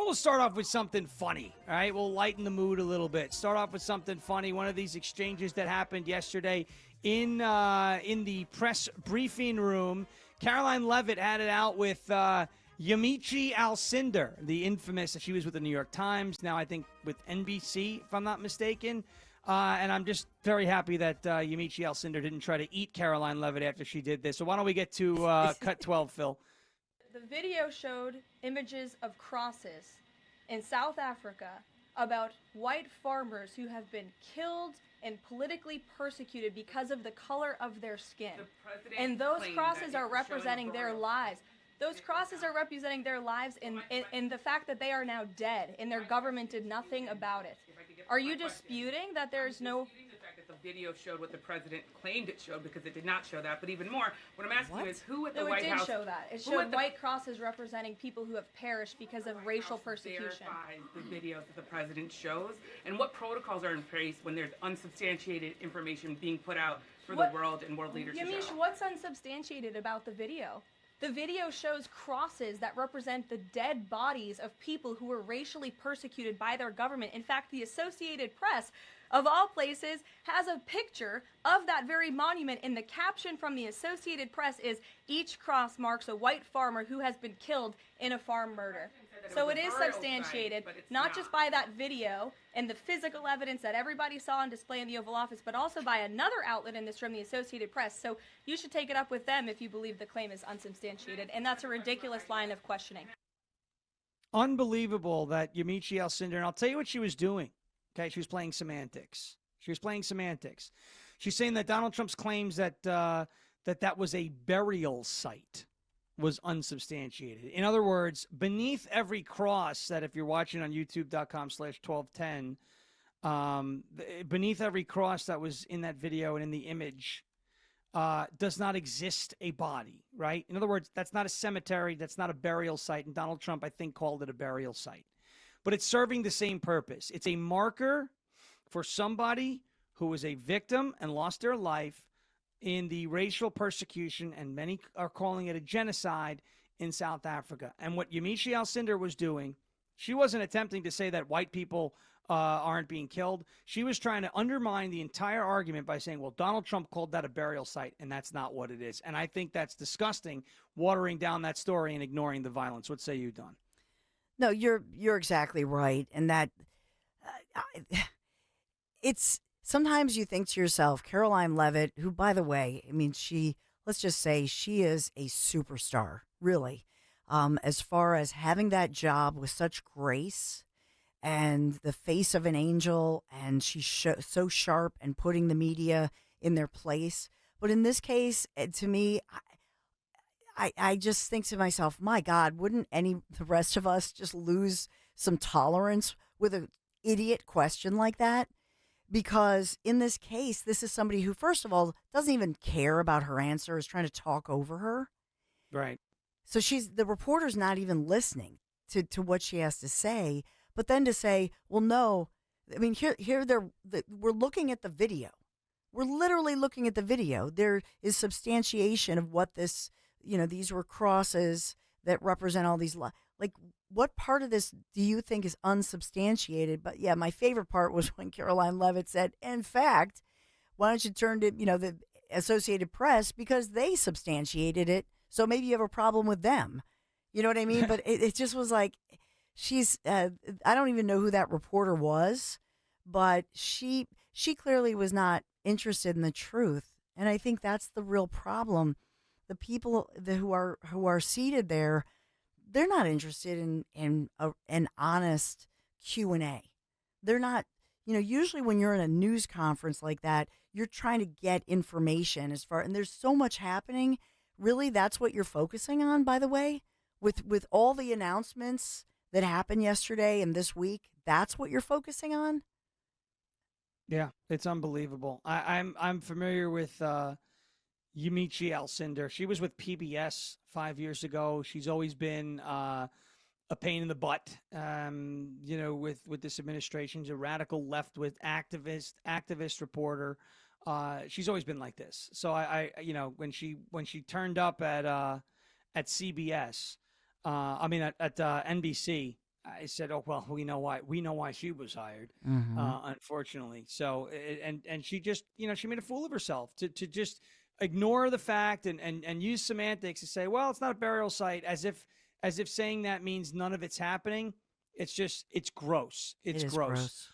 we'll start off with something funny, all right? We'll lighten the mood a little bit. Start off with something funny. One of these exchanges that happened yesterday in the press briefing room. Karoline Leavitt had it out with Yamiche Alcindor, the infamous. She was with the New York Times, now I think with NBC, if I'm not mistaken. And I'm just very happy that Yamiche Alcindor didn't try to eat Karoline Leavitt after she did this. So why don't we get to cut 12, Phil? The video showed images of crosses in South Africa about white farmers who have been killed and politically persecuted because of the color of their skin. And those crosses are representing their lives. Those crosses are representing their lives in the fact that they are now dead and their government did nothing about it. Are you disputing that there's no... The video showed what the president claimed it showed, because it did not show that. But even more, what I'm asking you is who at the White House... it did show that. It showed white crosses representing people who have perished because of racial persecution. Verify the videos that the president shows, and what protocols are in place when there's unsubstantiated information being put out for the world and world leaders to show? Yamiche, what's unsubstantiated about the video? The video shows crosses that represent the dead bodies of people who were racially persecuted by their government. In fact, the Associated Press, of all places, has a picture of that very monument, and the caption from the Associated Press is, "Each cross marks a white farmer who has been killed in a farm murder." So it is substantiated, not just by that video and the physical evidence that everybody saw on display in the Oval Office, but also by another outlet in this room, the Associated Press. So you should take it up with them if you believe the claim is unsubstantiated, and that's a ridiculous line of questioning. Unbelievable that Yamiche Alcindor, and I'll tell you what she was doing. Okay, she was playing semantics. She's saying that Donald Trump's claims that that was a burial site was unsubstantiated. In other words, beneath every cross that, if you're watching on youtube.com/1210, beneath every cross that was in that video and in the image does not exist a body, right? In other words, that's not a cemetery. That's not a burial site. And Donald Trump, I think, called it a burial site. But it's serving the same purpose. It's a marker for somebody who was a victim and lost their life in the racial persecution, and many are calling it a genocide, in South Africa. And what Yamiche Alcindor was doing, she wasn't attempting to say that white people aren't being killed. She was trying to undermine the entire argument by saying, well, Donald Trump called that a burial site, and that's not what it is. And I think that's disgusting, watering down that story and ignoring the violence. What say you, Don? No, you're exactly right. And that it's... Sometimes you think to yourself, Karoline Leavitt, who, by the way, I mean, let's just say she is a superstar, really, as far as having that job with such grace and the face of an angel, and she's so sharp and putting the media in their place. But in this case, to me, I just think to myself, my God, wouldn't the rest of us just lose some tolerance with an idiot question like that? Because in this case, this is somebody who, first of all, doesn't even care about her answer, is trying to talk over her. Right. So the reporter's not even listening to what she has to say. But then to say, well, no, I mean, we're looking at the video. We're literally looking at the video. There is substantiation of what this, these were crosses that represent all these, like, what part of this do you think is unsubstantiated? But yeah, my favorite part was when Karoline Leavitt said, in fact, why don't you turn to, the Associated Press, because they substantiated it. So maybe you have a problem with them. You know what I mean? But it just was like, I don't even know who that reporter was, but she clearly was not interested in the truth. And I think that's the real problem. The people who are seated there, they're not interested in an honest Q&A. They're not, usually when you're in a news conference like that, you're trying to get information and there's so much happening. Really, that's what you're focusing on, by the way, with all the announcements that happened yesterday and this week, that's what you're focusing on? Yeah, it's unbelievable. I'm familiar with Yamiche Alcindor. She was with PBS 5 years ago. She's always been a pain in the butt, with this administration. She's a radical leftist activist reporter. She's always been like this. So when she turned up at CBS, at NBC, I said, "Oh well, we know why. We know why she was hired, unfortunately." So, and she just, she made a fool of herself to just ignore the fact and use semantics to say, "Well, it's not a burial site," as if saying that means none of it's happening. It's gross. It's It is gross. gross.